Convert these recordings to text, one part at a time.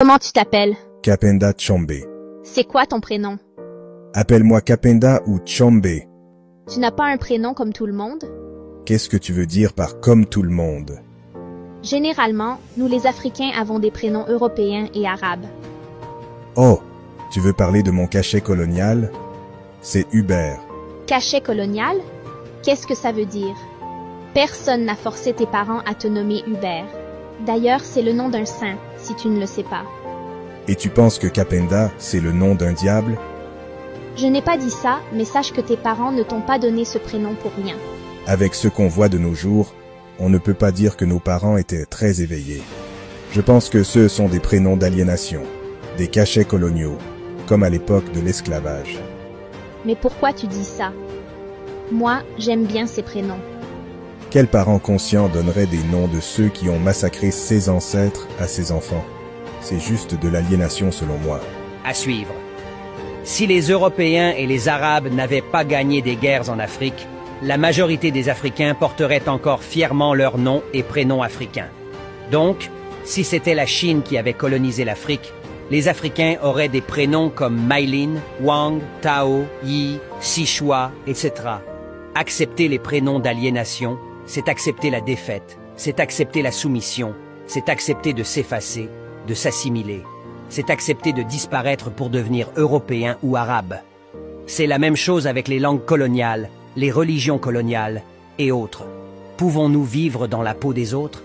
Comment tu t'appelles? Kapenda Tchombe. C'est quoi ton prénom? Appelle-moi Kapenda ou Tchombe. Tu n'as pas un prénom comme tout le monde? Qu'est-ce que tu veux dire par comme tout le monde? Généralement, nous les Africains avons des prénoms européens et arabes. Oh, tu veux parler de mon cachet colonial? C'est Hubert. Cachet colonial? Qu'est-ce que ça veut dire? Personne n'a forcé tes parents à te nommer Hubert. D'ailleurs, c'est le nom d'un saint, si tu ne le sais pas. Et tu penses que Kapenda, c'est le nom d'un diable? Je n'ai pas dit ça, mais sache que tes parents ne t'ont pas donné ce prénom pour rien. Avec ce qu'on voit de nos jours, on ne peut pas dire que nos parents étaient très éveillés. Je pense que ceux sont des prénoms d'aliénation, des cachets coloniaux, comme à l'époque de l'esclavage. Mais pourquoi tu dis ça? Moi, j'aime bien ces prénoms. Quel parent conscient donnerait des noms de ceux qui ont massacré ses ancêtres à ses enfants? C'est juste de l'aliénation selon moi. À suivre. Si les Européens et les Arabes n'avaient pas gagné des guerres en Afrique, la majorité des Africains porteraient encore fièrement leurs noms et prénoms africains. Donc, si c'était la Chine qui avait colonisé l'Afrique, les Africains auraient des prénoms comme Maïlin, Wang, Tao, Yi, Sichua, etc. Accepter les prénoms d'aliénation, c'est accepter la défaite, c'est accepter la soumission, c'est accepter de s'effacer, de s'assimiler. C'est accepter de disparaître pour devenir européen ou arabe. C'est la même chose avec les langues coloniales, les religions coloniales et autres. Pouvons-nous vivre dans la peau des autres?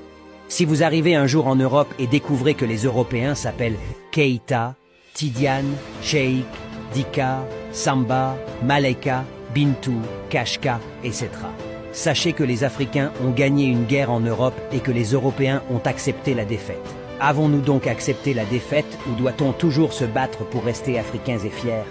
Si vous arrivez un jour en Europe et découvrez que les Européens s'appellent Keïta, Tidiane, Cheikh, Dika, Samba, Maleka, Bintou, Kashka, etc. Sachez que les Africains ont gagné une guerre en Europe et que les Européens ont accepté la défaite. Avons-nous donc accepté la défaite ou doit-on toujours se battre pour rester africains et fiers?